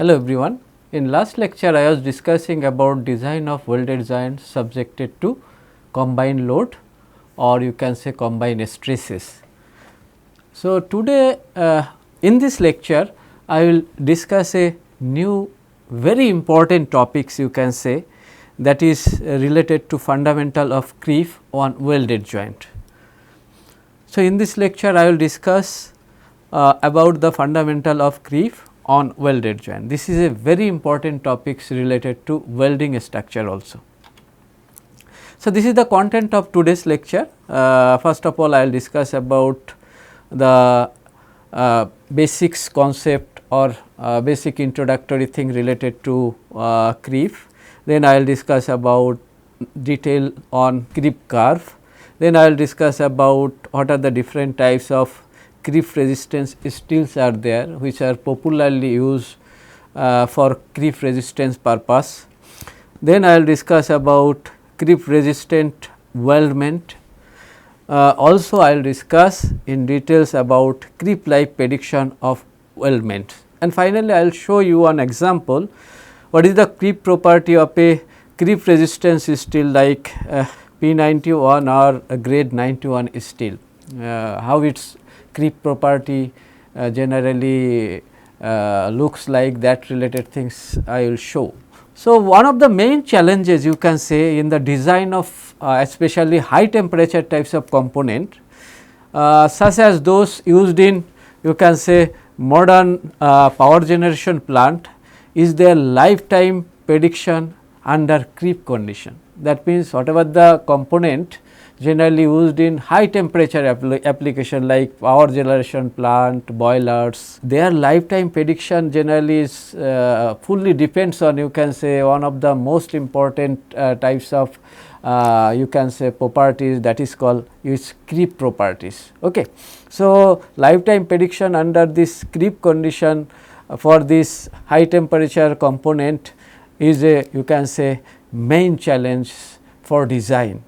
Hello everyone. In last lecture I was discussing about design of welded joints subjected to combined load or you can say combined stresses. So, today in this lecture I will discuss a new very important topics you can say, that is related to fundamental of creep on welded joint. So, in this lecture I will discuss about the fundamental of creep on welded joint. This is a very important topics related to welding structure also. So, this is the content of today's lecture. First of all, I will discuss about the basics concept or basic introductory thing related to creep. Then I will discuss about detail on creep curve. Then I will discuss about what are the different types of creep resistance steels are there, which are popularly used for creep resistance purpose. Then I will discuss about creep resistant weldment. Also I will discuss in details about creep life prediction of weldment, and finally I will show you an example what is the creep property of a creep resistance steel like P91 or grade 91 steel, how its creep property generally looks like, that related things I will show. So, one of the main challenges you can say in the design of especially high temperature types of component such as those used in you can say modern power generation plant is their lifetime prediction under creep condition. That means, whatever the component generally used in high temperature application like power generation plant, boilers, their lifetime prediction generally is fully depends on you can say one of the most important types of you can say properties, that is called its creep properties. Okay. So, lifetime prediction under this creep condition for this high temperature component is a you can say main challenge for design.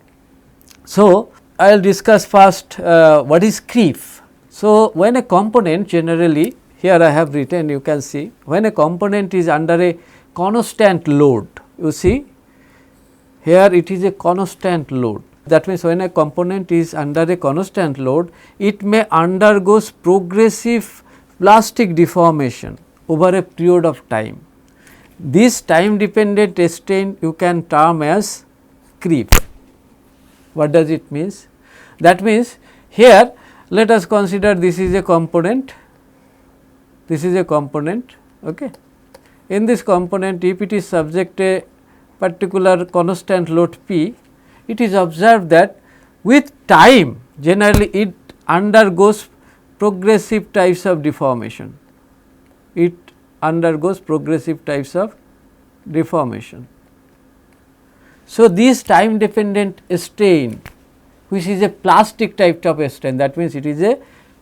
So, I will discuss first what is creep. So, when a component generally, here I have written you can see, when a component is under a constant load, you see here it is a constant load. That means, when a component is under a constant load, it may undergo progressive plastic deformation over a period of time. This time dependent strain you can term as creep. What does it means? That means, here let us consider this is a component, this is a component. Okay. In this component, if it is subject a particular constant load P, it is observed that with time generally it undergoes progressive types of deformation, it undergoes progressive types of deformation. So, this time dependent strain which is a plastic type of strain, that means it is a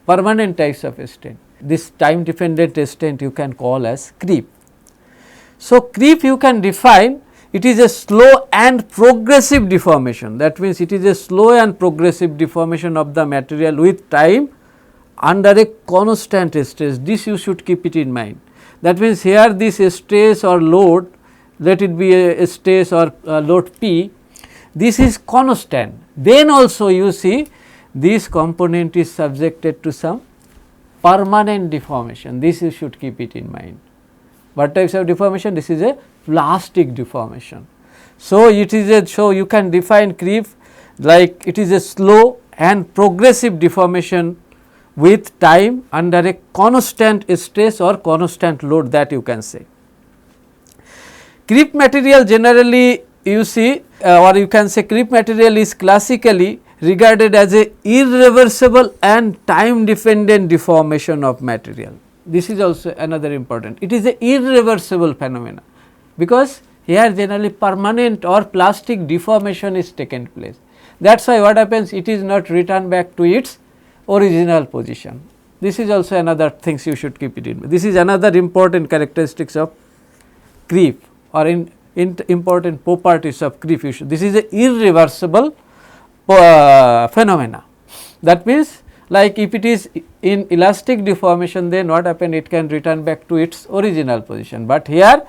permanent types of strain. This time dependent strain you can call as creep. So, creep you can define, it is a slow and progressive deformation, that means it is a slow and progressive deformation of the material with time under a constant stress. This you should keep it in mind. That means, here this stress or load, let it be a stress or load P, this is constant. Then also you see this component is subjected to some permanent deformation, this you should keep it in mind. What types of deformation? This is a plastic deformation. So, it is a, so you can define creep like it is a slow and progressive deformation with time under a constant stress or constant load, that you can say. Creep material generally you see or you can say creep material is classically regarded as a irreversible and time dependent deformation of material. This is also another important, it is a irreversible phenomena, because here generally permanent or plastic deformation is taken place. That is why what happens, it is not returned back to its original position. This is also another things you should keep it in mind. This is another important characteristics of creep or in important properties of creep. This is a irreversible phenomena. That means, Like if it is in elastic deformation, then what happen, it can return back to its original position, but here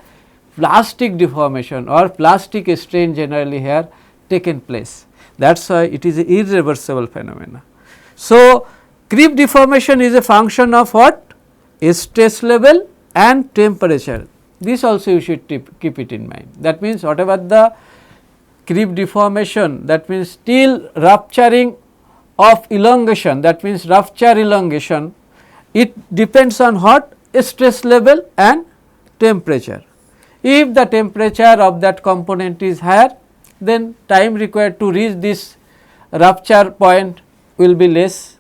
plastic deformation or plastic strain generally here taken place. That is why it is a irreversible phenomena. So, creep deformation is a function of what? A stress level and temperature. This also you should keep it in mind. That means, whatever the creep deformation, that means still rupturing of elongation, that means rupture elongation, it depends on what? A stress level and temperature. If the temperature of that component is higher, then time required to reach this rupture point will be less,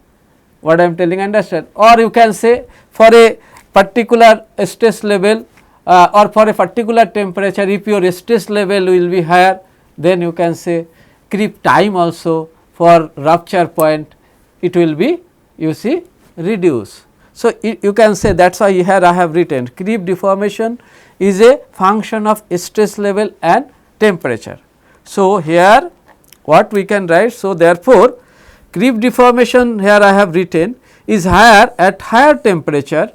what I am telling, understand. Or you can say for a particular stress level or for a particular temperature, if your stress level will be higher, then you can say creep time also for rupture point, it will be, you see, reduce. So, you can say, that is why here I have written creep deformation is a function of stress level and temperature. So, here what we can write, so therefore, creep deformation here I have written is higher at higher temperature,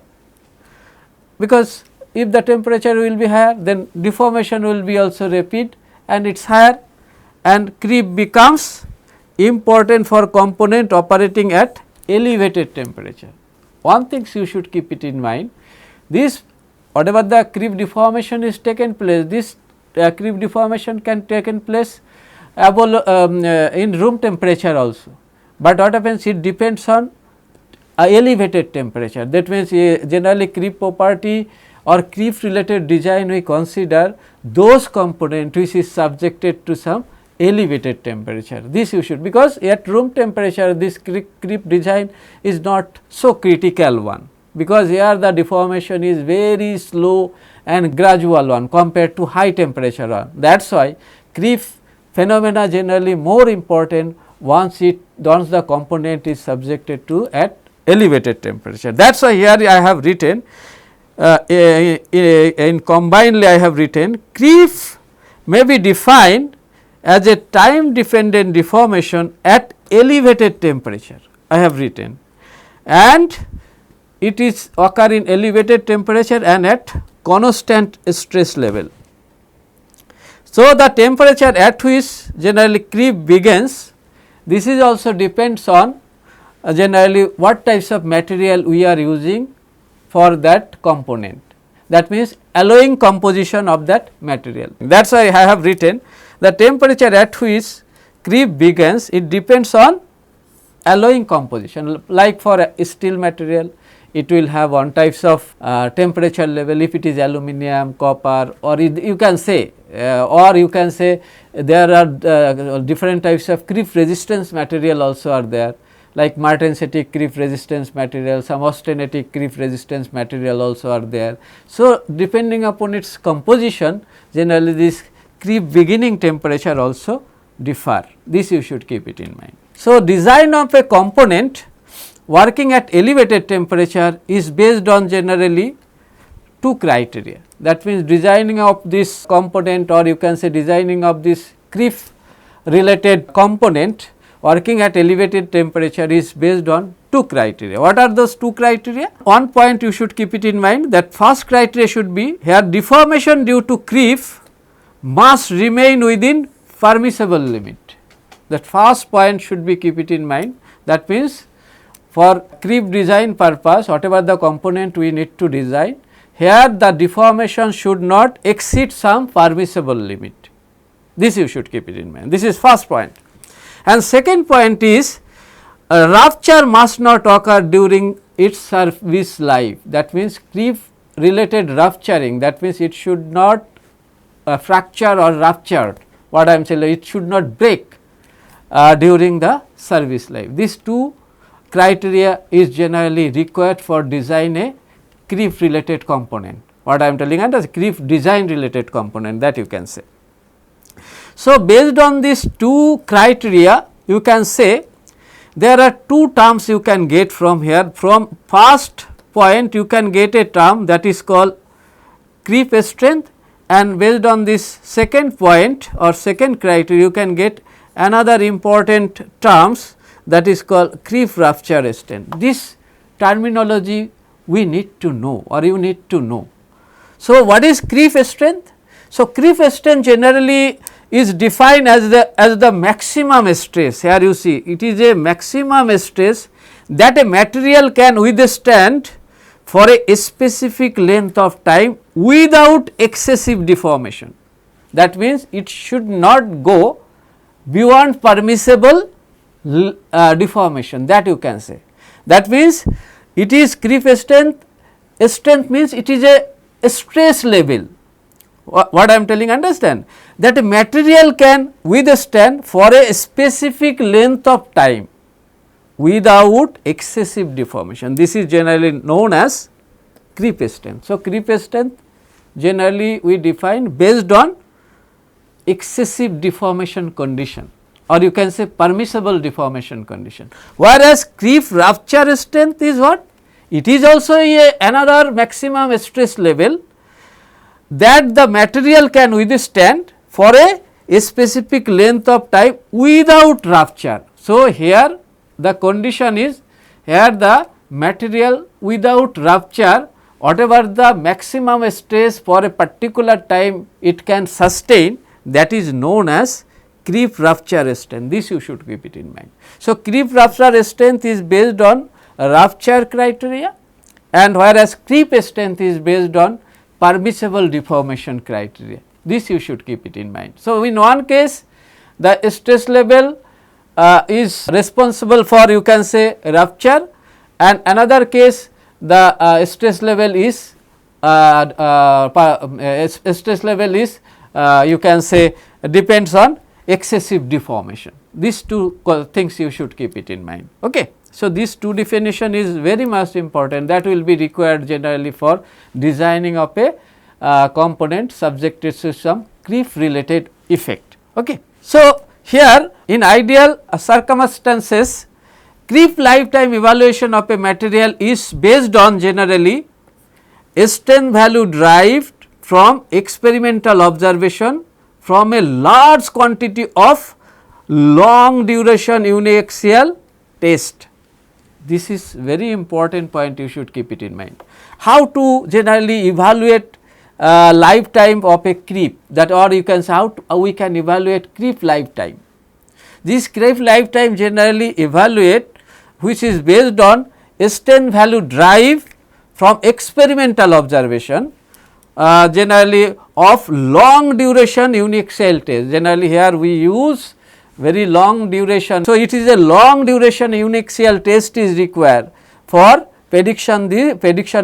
because if the temperature will be higher, then deformation will be also rapid and it is higher, and creep becomes important for component operating at elevated temperature. One thing you should keep it in mind, this whatever the creep deformation is taken place, this creep deformation can taken place in room temperature also, but what happens, it depends on elevated temperature. That means, generally creep property or creep related design we consider those component which is subjected to some elevated temperature. This you should, because at room temperature this creep design is not so critical one, because here the deformation is very slow and gradual one compared to high temperature one. That is why creep phenomena generally more important once the component is subjected to at elevated temperature. That is why here I have written in combinedly I have written creep may be defined as a time dependent deformation at elevated temperature, I have written, and it is occur in elevated temperature and at constant stress level. So, the temperature at which generally creep begins, this is also depends on generally what types of material we are using for that component, that means alloying composition of that material. That is why I have written the temperature at which creep begins, it depends on alloying composition. Like for a steel material, it will have one types of temperature level, if it is aluminum, copper, or you can say there are different types of creep resistance material also are there, like martensitic creep resistance material, some austenitic creep resistance material also are there. So, depending upon its composition, generally this creep beginning temperature also differ, this you should keep it in mind. So, design of a component working at elevated temperature is based on generally two criteria. That means, designing of this component, or you can say designing of this creep related component working at elevated temperature is based on two criteria. What are those two criteria? One point you should keep it in mind, that first criteria should be here deformation due to creep must remain within permissible limit. That first point should be keep it in mind. That means, for creep design purpose, whatever the component we need to design, here the deformation should not exceed some permissible limit. This you should keep it in mind. This is first point. And second point is rupture must not occur during its service life. That means, creep related rupturing, that means it should not fracture or ruptured, what I am saying, it should not break during the service life. These two criteria is generally required for design a creep related component, what I am telling, and as creep design related component, that you can say. So, based on these two criteria, you can say there are two terms you can get from here. From first point you can get a term that is called creep strength, and based on this second point or second criteria you can get another important terms, that is called creep rupture strength. This terminology we need to know or you need to know. So, what is creep strength? So, creep strength generally is defined as the maximum stress. Here you see it is a maximum stress that a material can withstand for a specific length of time without excessive deformation. That means, it should not go beyond permissible deformation, that you can say. That means, it is creep strength means it is a stress level. What I am telling, understand, that a material can withstand for a specific length of time without excessive deformation. This is generally known as creep strength. So, creep strength generally we define based on excessive deformation condition, or you can say permissible deformation condition. Whereas, creep rupture strength is what? It is also another maximum stress level that the material can withstand for a specific length of time without rupture. So, here the condition is, here the material without rupture, whatever the maximum stress for a particular time it can sustain, that is known as creep rupture strength. This you should keep it in mind. So, creep rupture strength is based on rupture criteria, and whereas creep strength is based on permissible deformation criteria. This you should keep it in mind. So, in one case the stress level is responsible for, you can say, rupture, and another case the stress level is you can say depends on excessive deformation. These two things you should keep it in mind. Okay. So, this two definition is very much important, that will be required generally for designing of a component subjected to some creep related effect. Okay. So, here in ideal circumstances, creep lifetime evaluation of a material is based on generally strength value derived from experimental observation from a large quantity of long duration uniaxial test. This is very important point, you should keep it in mind. How to generally evaluate lifetime of a creep, that, or you can say how we can evaluate creep lifetime. This creep lifetime generally evaluate, which is based on strength value derived from experimental observation generally of long duration uniaxial test. Generally here we use very long duration. So, it is a long duration uniaxial test is required for prediction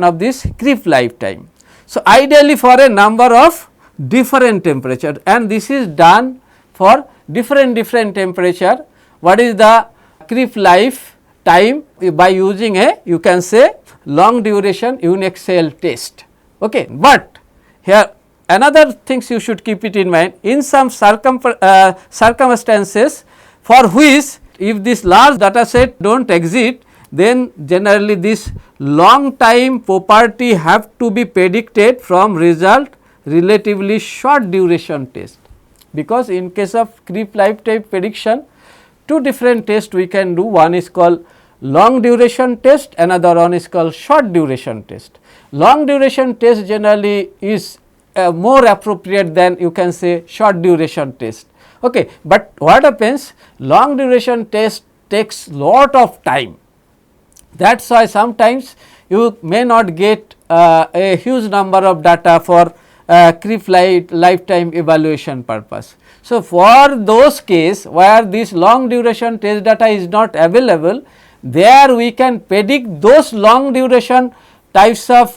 of this creep lifetime. So, ideally for a number of different temperature, and this is done for different temperature. What is the creep lifetime? By using a, you can say, long duration uniaxial test. Okay. But here another things you should keep it in mind, in some circumstances for which if this large data set do not exist, then generally this long time property have to be predicted from result relatively short duration test, because in case of creep lifetime prediction two different tests we can do, one is called long duration test, another one is called short duration test. Long duration test generally is more appropriate than, you can say, short duration test. Okay. But what happens, long duration test takes lot of time, that is why sometimes you may not get a huge number of data for creep lifetime evaluation purpose. So, for those case where this long duration test data is not available, there we can predict those long duration types of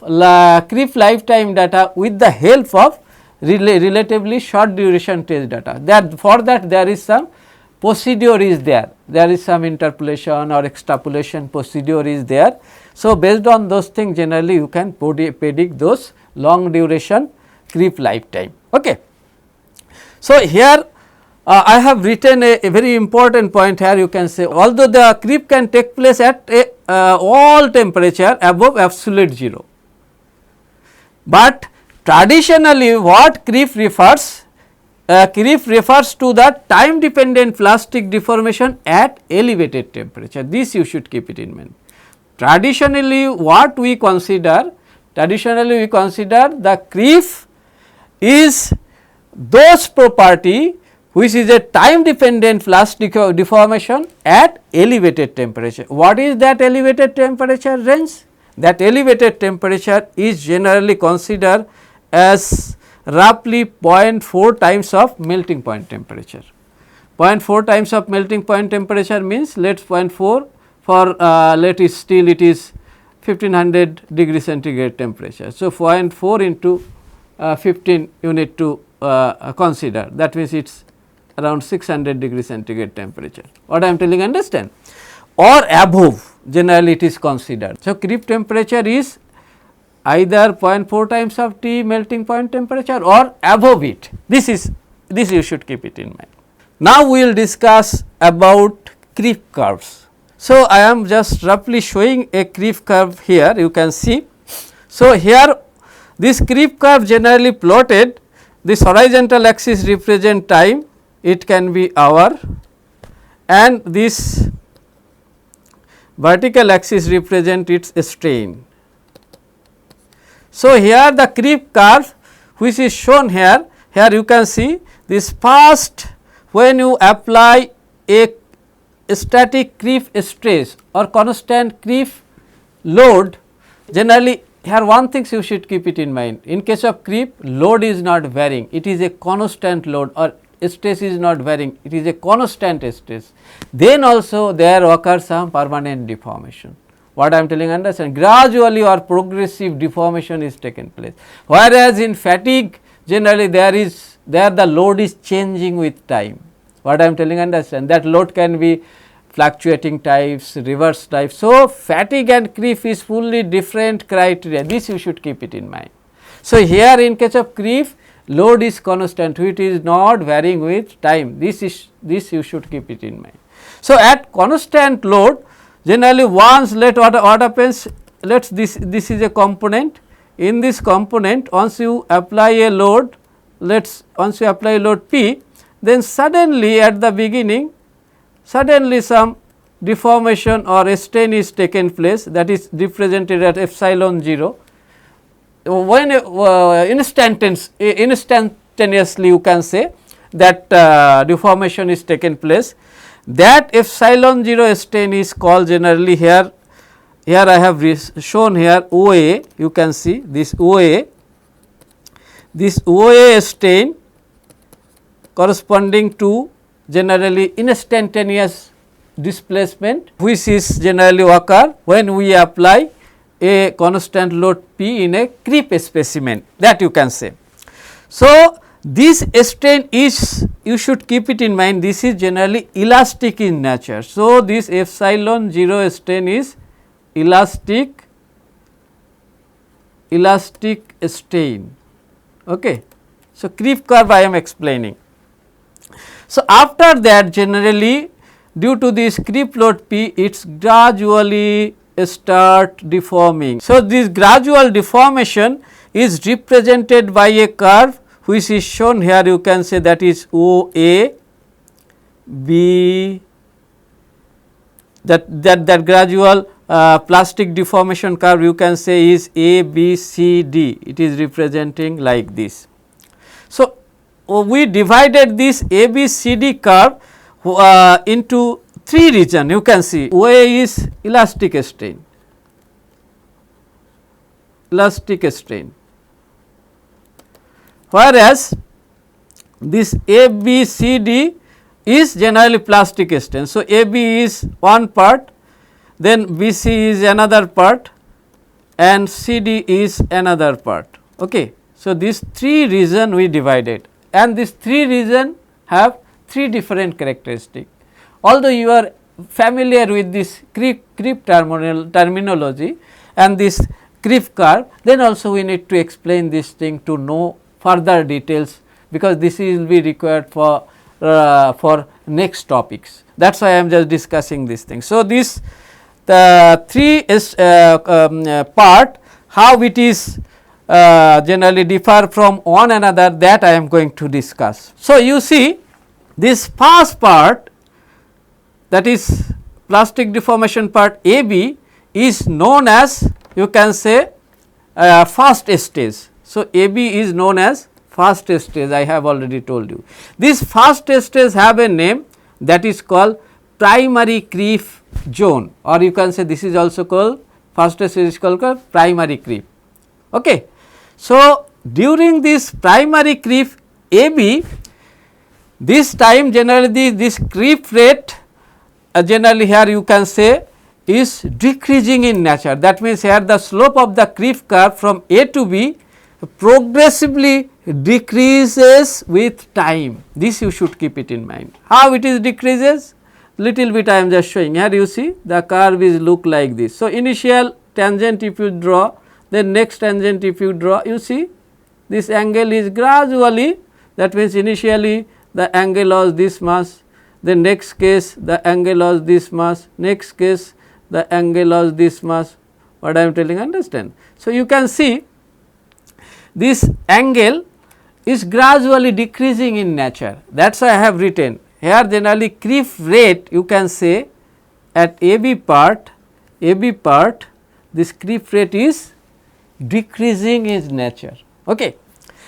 creep lifetime data with the help of relatively short duration test data. That for that there is some procedure is there is some interpolation or extrapolation procedure is there. So, based on those things generally you can predict those long duration creep lifetime. Okay. So, here I have written a very important point here, you can say, although the creep can take place at all temperature above absolute 0, but traditionally what creep refers creep refers to the time dependent plastic deformation at elevated temperature. This you should keep it in mind. Traditionally what we consider? Traditionally we consider the creep is those property which is a time dependent plastic deformation at elevated temperature. What is that elevated temperature range? That elevated temperature is generally considered as roughly 0.4 times of melting point temperature. 0.4 times of melting point temperature means let us 0.4 for let it still it is 1500 degree centigrade temperature. So, 0.4 into 15 you need to consider, that means it is around 600 degree centigrade temperature. What I am telling, understand? Or above, generally it is considered. So, creep temperature is either 0.4 times of T melting point temperature or above it. This you should keep it in mind. Now, we will discuss about creep curves. So, I am just roughly showing a creep curve here, you can see. So, here this creep curve generally plotted, this horizontal axis represent time, it can be hour, and this vertical axis represent its strain. So, here the creep curve which is shown here, here you can see this first when you apply a static creep stress or constant creep load, generally here one thing you should keep it in mind, in case of creep load is not varying, it is a constant load or stress is not varying, it is a constant stress, then also there occurs some permanent deformation. What I am telling, understand, gradually or progressive deformation is taken place, whereas in fatigue generally there the load is changing with time. What I am telling, understand, that load can be fluctuating types, reverse types. So, fatigue and creep is fully different criteria, this you should keep it in mind. So, here in case of creep load is constant, which is not varying with time, this you should keep it in mind. So, at constant load generally once let what happens, let this is a component, in this component once you apply a load, once you apply a load P, then suddenly at the beginning suddenly some deformation or strain is taken place, that is represented at epsilon 0. When instantaneously you can say that deformation is taken place, that epsilon 0 strain is called generally here I have shown here OA, you can see this OA strain corresponding to generally instantaneous displacement, which is generally occur when we apply a constant load P in a creep specimen, that you can say. So, this strain is, you should keep it in mind, this is generally elastic in nature. So, this epsilon 0 strain is elastic strain. Okay. So, creep curve I am explaining. So, after that generally due to this creep load P, it gradually start deforming. So, this gradual deformation is represented by a curve which is shown here, you can say that is OA, B, that gradual plastic deformation curve you can say is A, B, C, D, it is representing like this. So, we divided this A, B, C, D curve into 3 regions, you can see OA is elastic strain, whereas this A, B, C, D is generally plastic strain. So, A, B is one part, then B, C is another part and C, D is another part. Okay. So, these 3 regions we divided, and these 3 regions have 3 different characteristics. Although you are familiar with this creep terminology and this creep curve, then also we need to explain this thing to know further details, because this will be required for next topics. That is why I am just discussing this thing. So, this the 3 part how it is generally differ from one another, that I am going to discuss. So, you see this first part, that is plastic deformation part AB, is known as, you can say, first stage. So, AB is known as first stage, I have already told you. This first stage have a name, that is called primary creep zone, or you can say this is also called, first stage is called primary creep. Okay. So, during this primary creep AB, this time generally this creep rate generally here you can say is decreasing in nature. That means, here the slope of the creep curve from A to B progressively decreases with time. This you should keep it in mind. How it is decreases? Little bit I am just showing. Here you see the curve is look like this. So, initial tangent if you draw, then next tangent if you draw, you see this angle is gradually, that means initially the angle was this much, then next case the angle was this much, next case the angle was this much, what I am telling, understand. So, you can see this angle is gradually decreasing in nature, that is why I have written here generally creep rate, you can say at AB part this creep rate is decreasing in nature. Okay.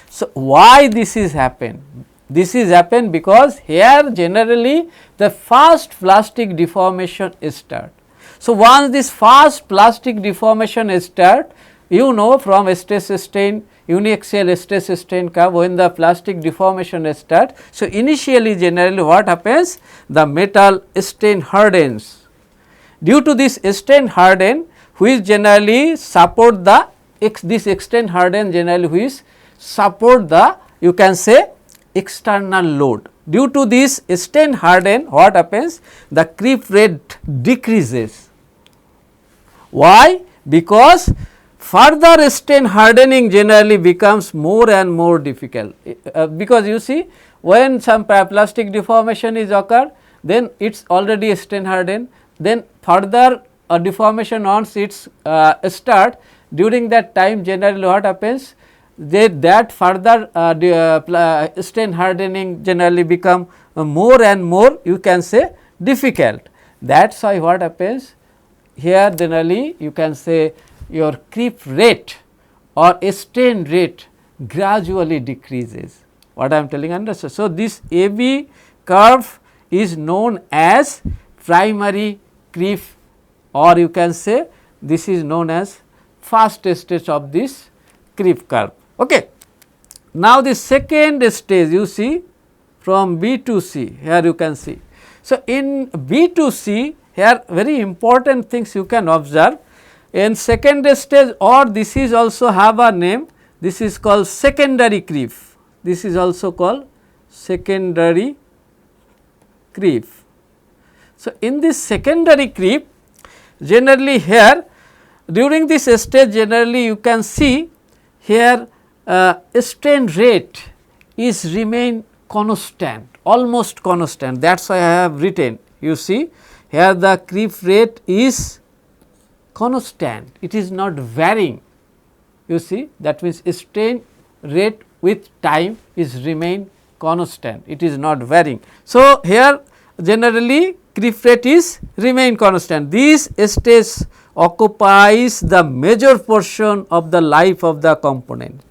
So, why this is happened? This is happened because here generally the first plastic deformation start. So, once this first plastic deformation start, you know from stress strain, uniaxial stress strain curve, when the plastic deformation start. So, initially generally what happens, the metal strain hardens. Due to this strain harden, which generally support the this strain harden generally which support the, you can say, external load. Due to this strain harden, what happens, the creep rate decreases. Why? Because further strain hardening generally becomes more and more difficult, because you see when some plastic deformation is occur, then it is already strain hardened, then further deformation once it start, during that time generally what happens, that further strain hardening generally become more and more, you can say, difficult. That is why what happens here generally you can say your creep rate or strain rate gradually decreases, what I am telling, understand. So, this AB curve is known as primary creep, or you can say this is known as first stage of this creep curve. Okay. Now, the second stage you see from B to C, here you can see. So, in B to C, here very important things you can observe. In second stage, or this is also have a name, this is called secondary creep, this is also called secondary creep. So, in this secondary creep generally here during this stage generally you can see here strain rate is remain constant, almost constant, that is why I have written, you see here the creep rate is constant, it is not varying, you see, that means strain rate with time is remain constant, it is not varying. So, here generally creep rate is remain constant, this stage occupies the major portion of the life of the component.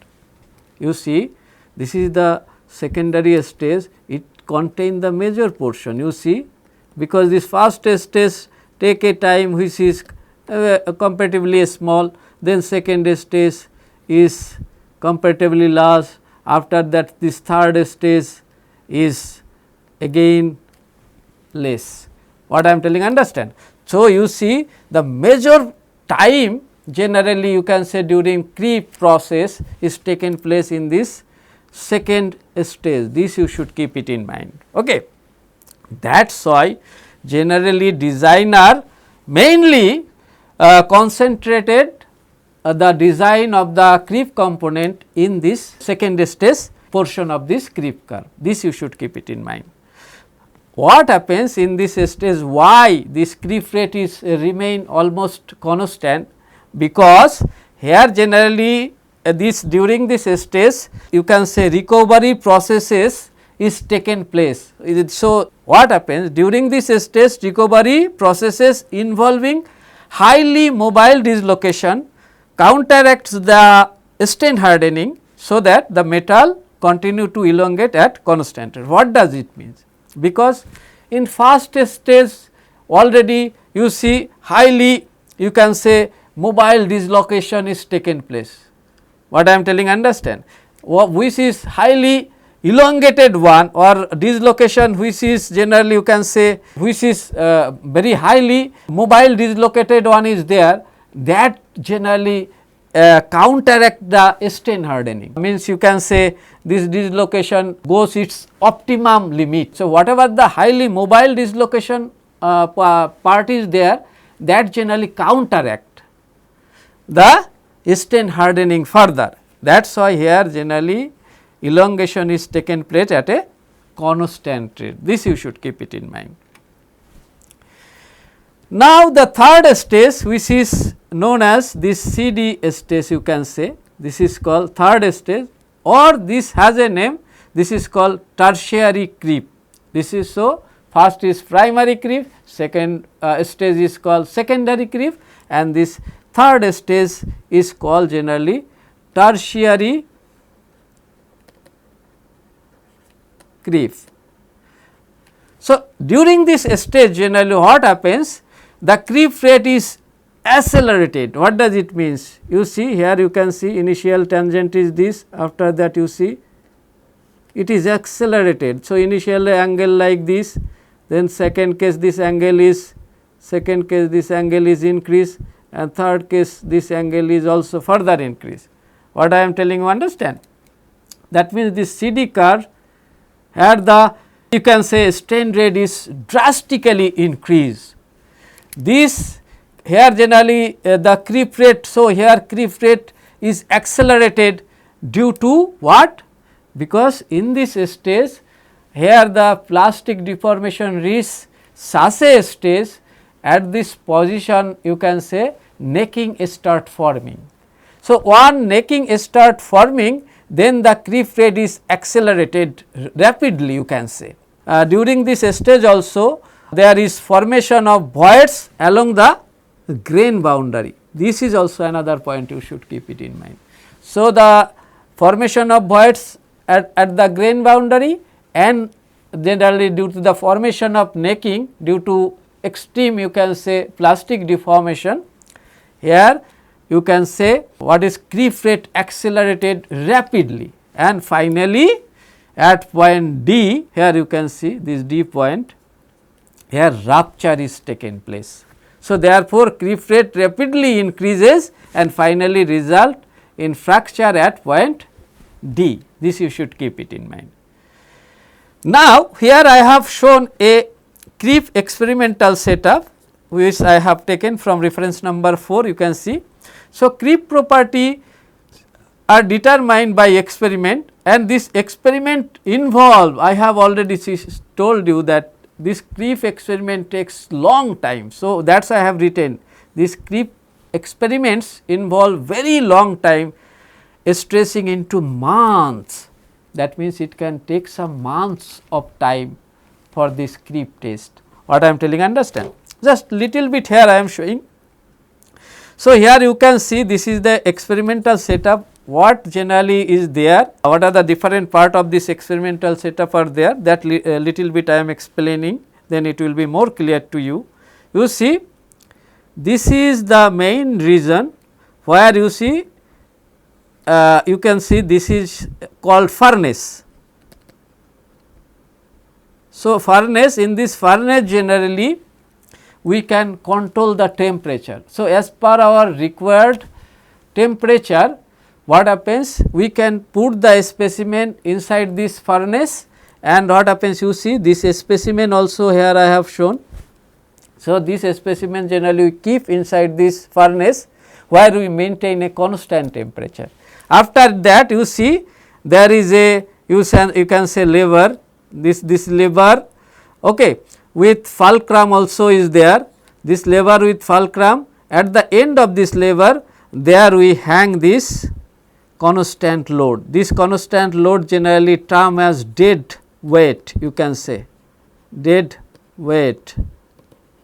You see this is the secondary stage, it contain the major portion, you see, because this first stage take a time which is comparatively small, then second stage is comparatively large, after that this third stage is again less, what I am telling, understand. So, you see the major time generally you can say during creep process is taken place in this second stage, this you should keep it in mind. Okay. That is why generally designer mainly concentrated the design of the creep component in this second stage portion of this creep curve, this you should keep it in mind. What happens in this stage, why this creep rate is remain almost constant, because here generally this during this stage you can say recovery processes is taken place. So, what happens during this stage recovery processes involving highly mobile dislocation counteracts the strain hardening, so that the metal continue to elongate at constant rate. What does it mean? Because in first stage already you see highly you can say mobile dislocation is taken place. What I am telling, understand, which is highly elongated one or dislocation which is generally you can say which is very highly mobile dislocated one is there, that generally counteract the strain hardening, means you can say this dislocation goes its optimum limit. So, whatever the highly mobile dislocation part is there, that generally counteract the strain hardening further. That is why here generally elongation is taken place at a constant rate. This you should keep it in mind. Now, the third stage which is known as this CD stage, you can say this is called third stage, or this has a name, this is called tertiary creep. This is so, first is primary creep, second stage is called secondary creep, and this third stage is called generally tertiary creep. So, during this stage generally what happens, the creep rate is accelerated. What does it means? You see here you can see initial tangent is this, after that you see it is accelerated. So, initial angle like this, then second case this angle is, second case this angle is increased, and third case this angle is also further increased. What I am telling you, understand? That means this CD curve here the you can say strain rate is drastically increased. This here generally the creep rate, so here creep rate is accelerated due to what? Because in this stage here the plastic deformation reaches such a stage, at this position you can say necking start forming. So, one necking start forming, then the creep rate is accelerated rapidly you can say. During this stage also there is formation of voids along the grain boundary. This is also another point you should keep it in mind. So, the formation of voids at the grain boundary, and generally due to the formation of necking due to extreme you can say plastic deformation, here you can say what is creep rate accelerated rapidly, and finally at point D, here you can see this D point, here rupture is taken place. So, therefore, creep rate rapidly increases and finally result in fracture at point D. This you should keep it in mind. Now, here I have shown a creep experimental setup which I have taken from reference number 4, you can see. So, creep property are determined by experiment, and this experiment involve, I have already told you that this creep experiment takes long time. So, that is I have written these creep experiments involve very long time, stretching into months. That means, it can take some months of time for this creep test. What I am telling, understand? Just little bit here I am showing. So, here you can see this is the experimental setup, what generally is there, what are the different part of this experimental setup are there, that little bit I am explaining, then it will be more clear to you. You see this is the main reason where you see you can see this is called furnace. So, furnace, in this furnace generally we can control the temperature. So, as per our required temperature, what happens, we can put the specimen inside this furnace, and what happens, you see this specimen also here I have shown. So, this specimen generally we keep inside this furnace where we maintain a constant temperature. After that you see there is a you can say lever, this lever, okay, with fulcrum also is there, this lever with fulcrum. At the end of this lever there we hang this constant load. This constant load generally termed as dead weight, you can say dead weight,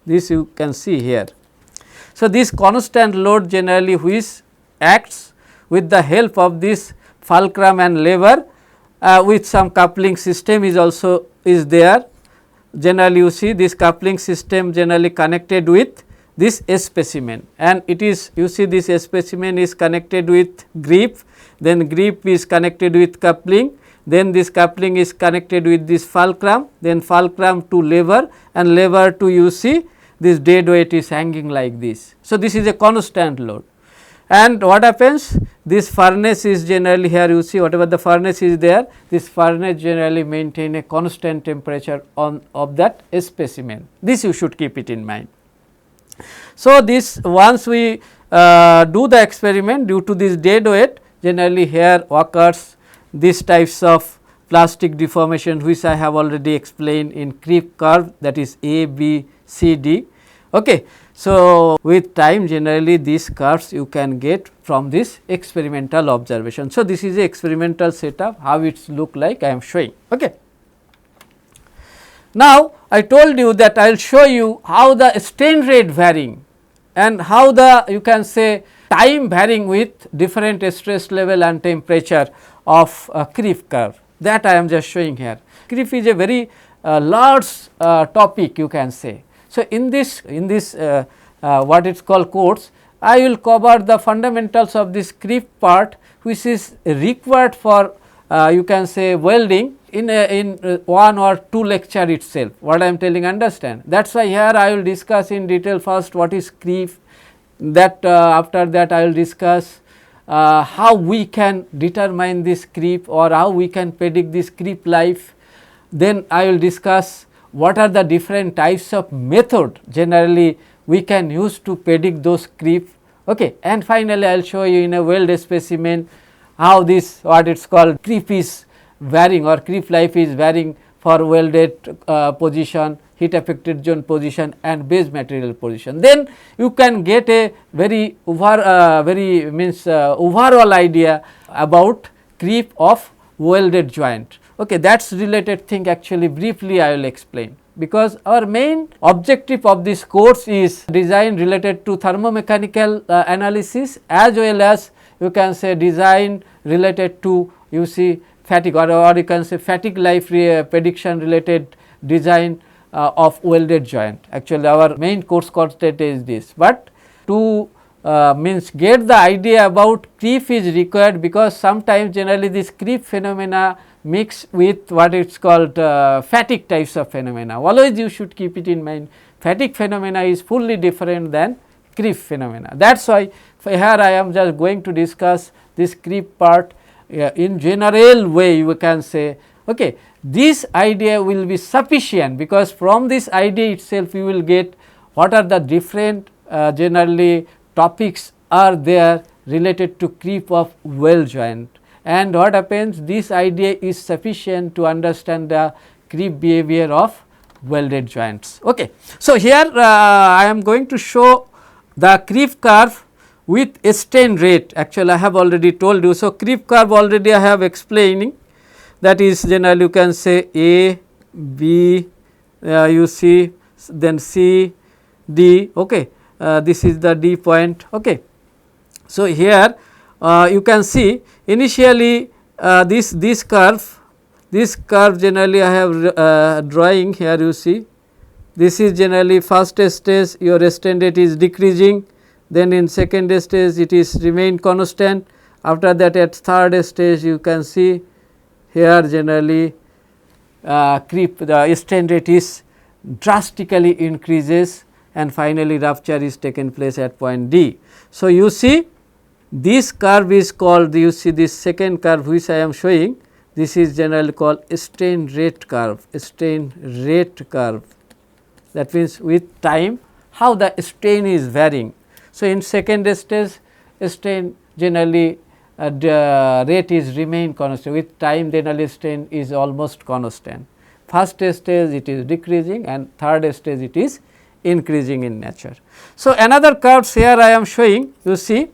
this you can see here. So, this constant load generally which acts with the help of this fulcrum and lever with some coupling system is also is there. Generally you see this coupling system generally connected with this S specimen, and it is you see this S specimen is connected with grip, then grip is connected with coupling, then this coupling is connected with this fulcrum, then fulcrum to lever, and lever to you see this dead weight is hanging like this. So, this is a constant load, and what happens, this furnace is generally here you see whatever the furnace is there, this furnace generally maintain a constant temperature on of that specimen. This you should keep it in mind. So, this once we do the experiment, due to this dead weight generally here occurs these types of plastic deformation which I have already explained in creep curve, that is A, B, C, D. Okay. So, with time generally these curves you can get from this experimental observation. So, this is a experimental setup, how it look like I am showing. Okay. Now, I told you that I will show you how the strain rate varying and how the you can say time varying with different stress level and temperature of creep curve, that I am just showing here. Creep is a very large topic you can say. So, in this what it is called course, I will cover the fundamentals of this creep part which is required for you can say welding in one or two lecture itself, what I am telling understand. That is why here I will discuss in detail first what is creep, that after that I will discuss how we can determine this creep or how we can predict this creep life. Then I will discuss what are the different types of method generally we can use to predict those creep. Okay. And finally, I will show you in a weld specimen how this what it is called creep is varying or creep life is varying for welded position, heat affected zone position and base material position. Then you can get a very overall idea about creep of welded joint. Okay, that is related thing actually briefly I will explain, because our main objective of this course is design related to thermomechanical analysis as well as you can say design related to you see fatigue or you can say fatigue life prediction related design of welded joint. Actually our main course content is this, but to means get the idea about creep is required, because sometimes generally this creep phenomena mix with what it is called fatigue types of phenomena. Always you should keep it in mind, fatigue phenomena is fully different than creep phenomena. That is why here I am just going to discuss this creep part in general way you can say. Okay, this idea will be sufficient, because from this idea itself you will get what are the different generally topics are there related to creep of weld joint, and what happens, this idea is sufficient to understand the creep behavior of welded joints. Okay. So, here I am going to show the creep curve with strain rate. Actually I have already told you. So, creep curve already I have explaining, that is generally you can say A, B, you see then C, D. Okay. This is the D point. Okay. So, here you can see initially this curve generally I have drawing here you see, this is generally first stage your strain rate is decreasing, then in second stage it is remain constant, after that at third stage you can see here generally creep the strain rate is drastically increases and finally rupture is taken place at point D. So, you see this curve is called, you see this second curve which I am showing, this is generally called strain rate curve, strain rate curve. That means with time how the strain is varying. So, in second stage strain generally the rate is remain constant, with time generally strain is almost constant. First stage it is decreasing and third stage it is increasing in nature. So, another curves here I am showing, you see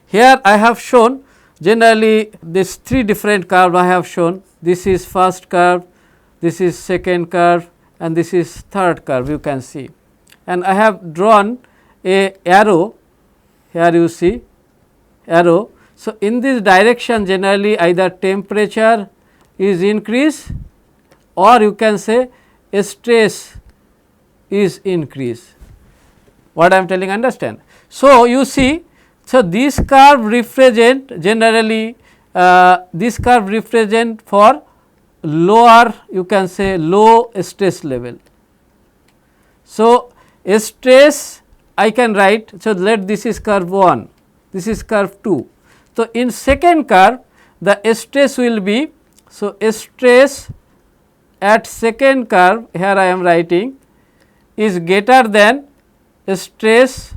here I have shown generally this 3 different curve I have shown. This is first curve, this is second curve and this is third curve you can see, and I have drawn a arrow here, you see arrow. So, in this direction generally either temperature is increased or you can say stress is increased. What I am telling, understand. So, you see, so this curve represent generally this curve represent for lower, you can say low stress level. So, stress I can write, so let this is curve 1, this is curve 2. So, in second curve the stress will be, so stress at second curve here I am writing is greater than stress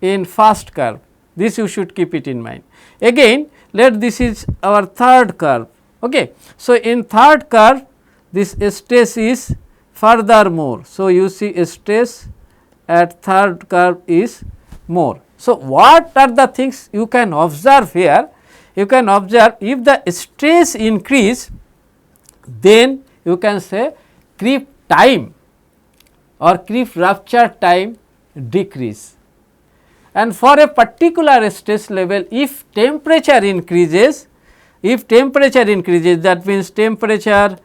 in first curve, this you should keep it in mind. Again let this is our third curve. Okay. So, in third curve this stress is further more. So, you see stress at third curve is more. So, what are the things you can observe here? You can observe if the stress increase, then you can say creep time or creep rupture time decrease, and for a particular stress level if temperature increases, that means temperature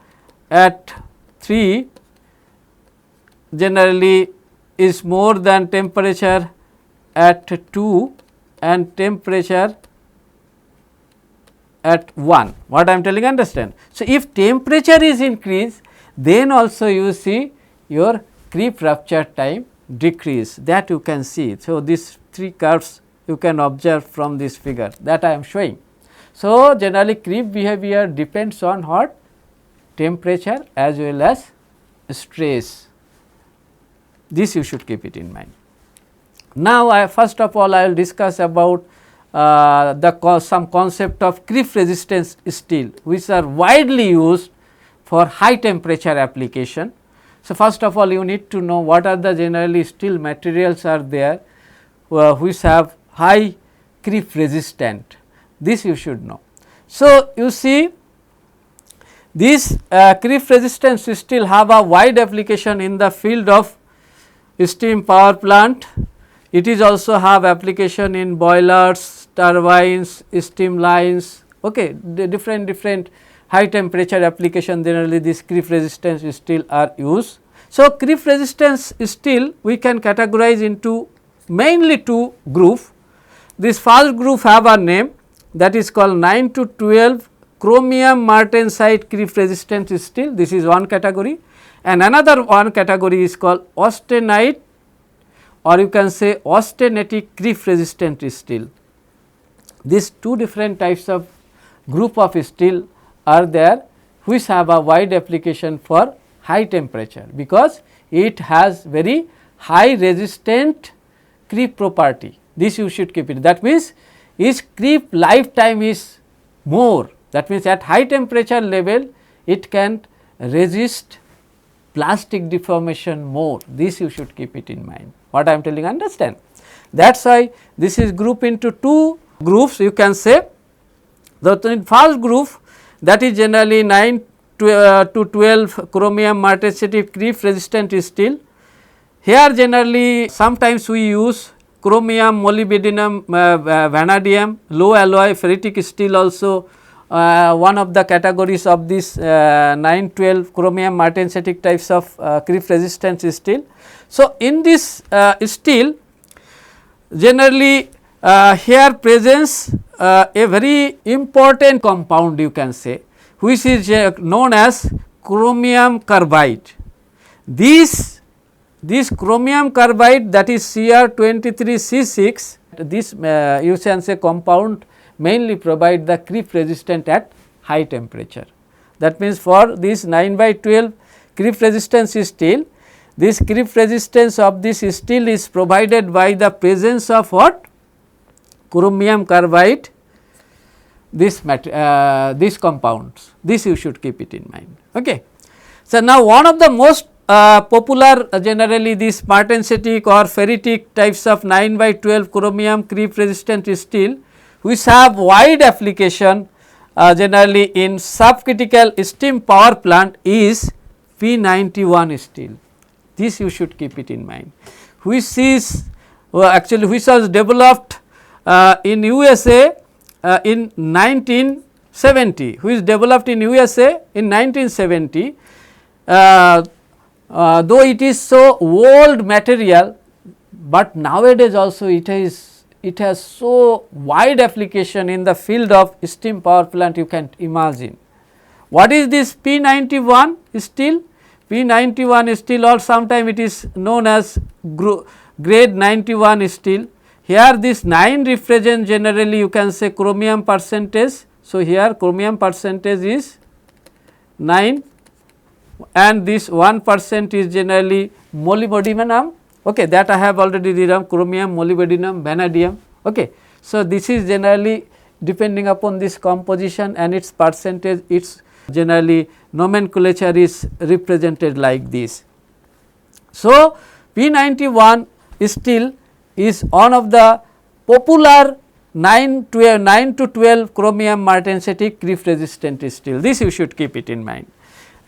at 3 generally is more than temperature at 2 and temperature at 1, what I am telling, understand. So, if temperature is increased, then also you see your creep rupture time decrease, that you can see. So, these 3 curves you can observe from this figure that I am showing. So, generally creep behavior depends on what? Temperature as well as stress, this you should keep it in mind. Now, first of all I will discuss about some concept of creep resistance steel which are widely used for high temperature application. So, first of all you need to know what are the generally steel materials are there which have high creep resistant, this you should know. So, you see these creep resistance steel have a wide application in the field of steam power plant. It is also have application in boilers, turbines, steam lines, okay, the different high temperature application generally this creep resistance steel are used. So, creep resistance steel we can categorize into mainly 2 group. This first group have a name that is called 9 to 12 chromium martensite creep resistant steel, this is one category, and another one category is called austenite or you can say austenitic creep resistant steel. These 2 different types of group of steel are there which have a wide application for high temperature, because it has very high resistant creep property, this you should keep it. That means its creep lifetime is more, that means at high temperature level it can resist plastic deformation more, this you should keep it in mind, what I am telling, understand. That is why this is grouped into 2 groups you can say. The first group that is generally 9 to 12 chromium martensite creep resistant steel. Here generally sometimes we use chromium, molybdenum, vanadium, low alloy ferritic steel also one of the categories of this 912 chromium martensite types of creep resistant steel. So, in this steel generally here presents a very important compound you can say, which is known as chromium carbide. This chromium carbide, that is Cr23C6, this you can say compound mainly provide the creep resistant at high temperature. That means, for this 9/12 creep resistance steel, this creep resistance of this steel is provided by the presence of what? Chromium carbide, this compounds, this you should keep it in mind. Okay. So, now one of the most popular generally this martensitic or ferritic types of 9/12 chromium creep resistant steel which have wide application generally in subcritical steam power plant is P91 steel. This you should keep it in mind, which is actually which was developed in USA in 1970, which developed in USA in 1970. Though it is so old material, but nowadays also it has so wide application in the field of steam power plant, you can imagine. What is this P91 steel? P91 steel, or sometime it is known as grade 91 steel. Here this 9 represent generally you can say chromium percentage. So, here chromium percentage is 9 and this 1% is generally molybdenum. Okay, that I have already written, chromium, molybdenum, vanadium. Okay. So, this is generally depending upon this composition and its percentage, its generally nomenclature is represented like this. So, P91 steel is one of the popular 9 to 12 chromium martensitic creep resistant steel. This you should keep it in mind.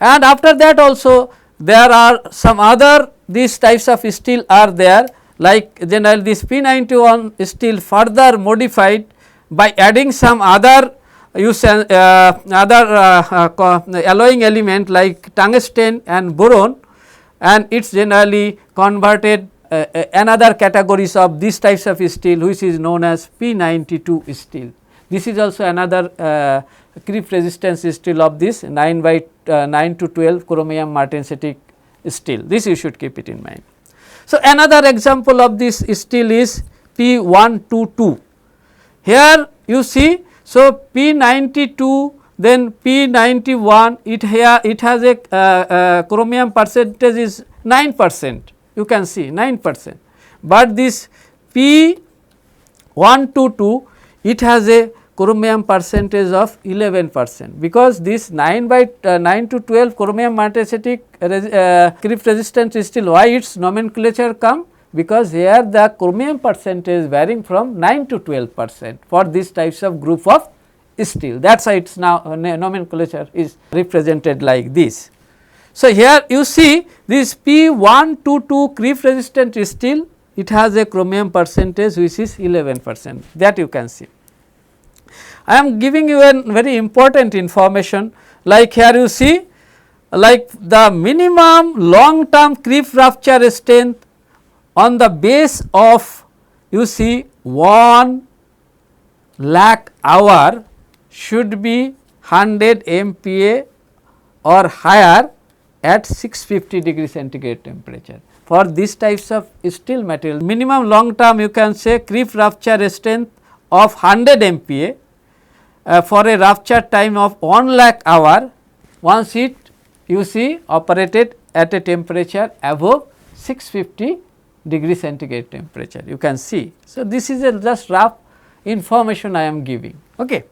And after that also there are some other these types of steel are there, like generally this P91 steel further modified by adding some other alloying element like tungsten and boron, and it is generally converted another categories of these types of steel, which is known as P92 steel. This is also another creep resistance steel of this 9 to 12 chromium martensitic steel. This you should keep it in mind. So, another example of this steel is P122. Here you see, so P92, then P91, it has a chromium percentage is 9%, you can see 9%, but this P122 it has a chromium percentage of 11%, because this 9 to 12 chromium martensitic creep resistant steel, why its nomenclature come? Because here the chromium percentage varying from 9 to 12% for these types of group of steel, that is why its now nomenclature is represented like this. So, here you see this P122 creep resistant steel, it has a chromium percentage which is 11%, that you can see. I am giving you a very important information, like here you see, like the minimum long term creep rupture strength on the base of you see 1 lakh hour should be 100 MPa or higher at 650 degree centigrade temperature. For these types of steel material, minimum long term you can say creep rupture strength of 100 MPa for a rupture time of 1 lakh hour, once it you see operated at a temperature above 650 degree centigrade temperature, you can see. So, this is a just rough information I am giving. Okay.